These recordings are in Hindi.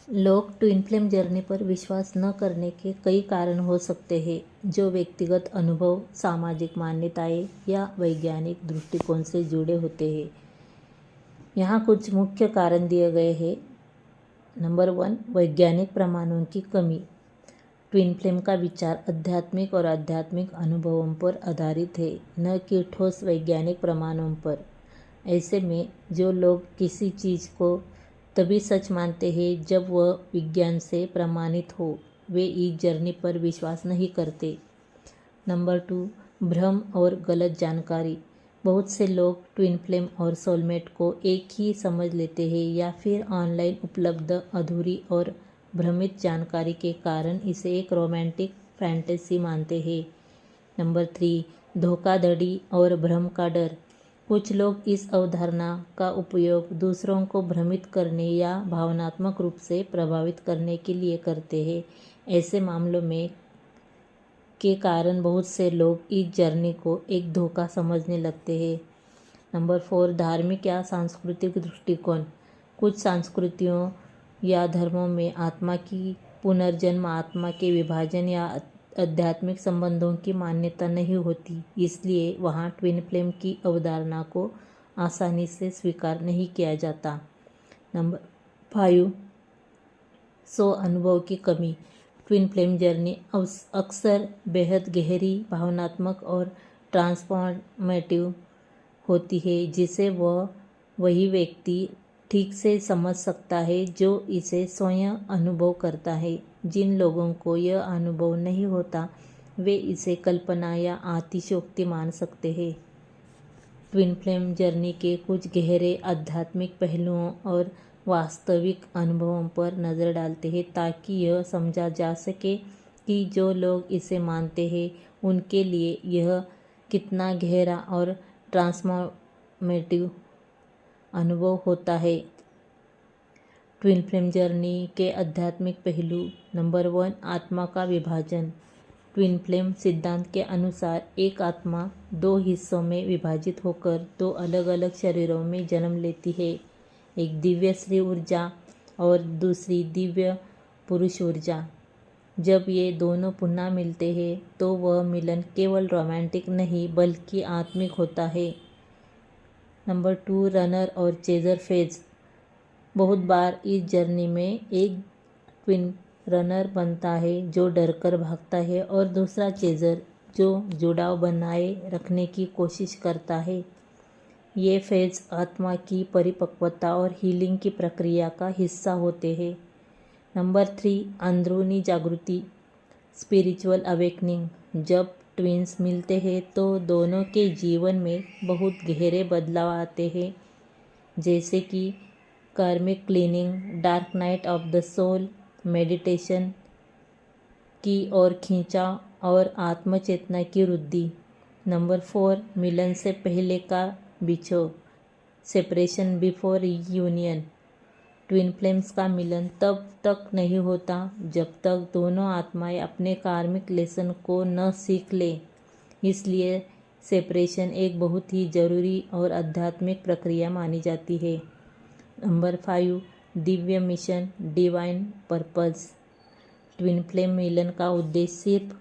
लोग ट्विन फ्लेम जर्नी पर विश्वास न करने के कई कारण हो सकते हैं, जो व्यक्तिगत अनुभव, सामाजिक मान्यताएं या वैज्ञानिक दृष्टिकोण से जुड़े होते हैं। यहाँ कुछ मुख्य कारण दिए गए हैं। नंबर 1, वैज्ञानिक प्रमाणों की कमी। ट्विन फ्लेम का विचार आध्यात्मिक और आध्यात्मिक अनुभवों पर आधारित है, न कि ठोस वैज्ञानिक प्रमाणों पर। ऐसे में जो लोग किसी चीज़ को तभी सच मानते हैं जब वह विज्ञान से प्रमाणित हो, वे इस जर्नी पर विश्वास नहीं करते। नंबर 2, भ्रम और गलत जानकारी। बहुत से लोग ट्विन फ्लेम और सोलमेट को एक ही समझ लेते हैं या फिर ऑनलाइन उपलब्ध अधूरी और भ्रमित जानकारी के कारण इसे एक रोमांटिक फैंटेसी मानते हैं। नंबर 3, धोखाधड़ी और भ्रम का डर। कुछ लोग इस अवधारणा का उपयोग दूसरों को भ्रमित करने या भावनात्मक रूप से प्रभावित करने के लिए करते हैं। ऐसे मामलों में के कारण बहुत से लोग इस जर्नी को एक धोखा समझने लगते हैं। नंबर 4, धार्मिक या सांस्कृतिक दृष्टिकोण। कुछ संस्कृतियों या धर्मों में आत्मा की पुनर्जन्म, आत्मा के विभाजन या आध्यात्मिक संबंधों की मान्यता नहीं होती, इसलिए वहाँ ट्विन फ्लेम की अवधारणा को आसानी से स्वीकार नहीं किया जाता। नंबर 5, स्व अनुभव की कमी। ट्विन फ्लेम जर्नी अक्सर बेहद गहरी, भावनात्मक और ट्रांसफॉर्मेटिव होती है, जिसे वही व्यक्ति ठीक से समझ सकता है जो इसे स्वयं अनुभव करता है। जिन लोगों को यह अनुभव नहीं होता, वे इसे कल्पना या अतिशयोक्ति मान सकते हैं। ट्विन फ्लेम जर्नी के कुछ गहरे आध्यात्मिक पहलुओं और वास्तविक अनुभवों पर नज़र डालते हैं, ताकि यह समझा जा सके कि जो लोग इसे मानते हैं उनके लिए यह कितना गहरा और ट्रांसफॉर्मेटिव अनुभव होता है। ट्विन फ्लेम जर्नी के आध्यात्मिक पहलू। नंबर 1, आत्मा का विभाजन। ट्विन फ्लेम सिद्धांत के अनुसार एक आत्मा 2 हिस्सों में विभाजित होकर 2 अलग अलग शरीरों में जन्म लेती है, एक दिव्य स्त्री ऊर्जा और दूसरी दिव्य पुरुष ऊर्जा। जब ये दोनों पुनः मिलते हैं तो वह मिलन केवल रोमांटिक नहीं बल्कि आत्मिक होता है। नंबर 2, रनर और चेजर फेज। बहुत बार इस जर्नी में एक ट्विन रनर बनता है जो डरकर भागता है और दूसरा चेजर जो जुड़ाव बनाए रखने की कोशिश करता है। ये फेज आत्मा की परिपक्वता और हीलिंग की प्रक्रिया का हिस्सा होते हैं। नंबर 3, अंदरूनी जागृति, स्पिरिचुअल अवेकनिंग। जब ट्विन्स मिलते हैं तो दोनों के जीवन में बहुत गहरे बदलाव आते हैं, जैसे कि karmic cleaning, dark night of the soul, meditation की ओर खिंचाव और आत्मचेतना की वृद्धि। नंबर 4, मिलन से पहले का बिछोह, separation before union. Twin flames का मिलन तब तक नहीं होता जब तक दोनों आत्माएं अपने कार्मिक लेसन को न सीख ले, इसलिए सेपरेशन एक बहुत ही जरूरी और आध्यात्मिक प्रक्रिया मानी जाती है। नंबर 5, दिव्य मिशन, डिवाइन पर्पस। ट्विन फ्लेम मिलन का उद्देश्य सिर्फ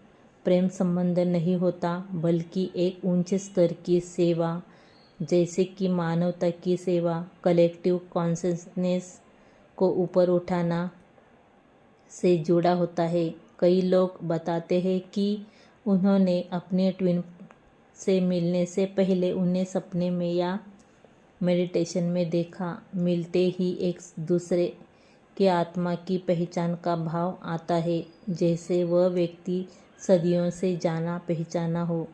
प्रेम संबंध नहीं होता, बल्कि एक उच्च स्तर की सेवा, जैसे कि मानवता की सेवा, कलेक्टिव कॉन्शसनेस को ऊपर उठाना से जुड़ा होता है। कई लोग बताते हैं कि उन्होंने अपने ट्विन से मिलने से पहले उन्हें सपने में या मेडिटेशन में देखा। मिलते ही एक दूसरे के आत्मा की पहचान का भाव आता है, जैसे वह व्यक्ति सदियों से जाना पहचाना हो।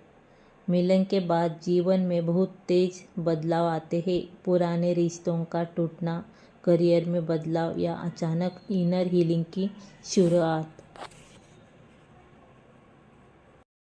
मिलन के बाद जीवन में बहुत तेज बदलाव आते हैं। पुराने रिश्तों का टूटना, करियर में बदलाव या अचानक इनर हीलिंग की शुरुआत।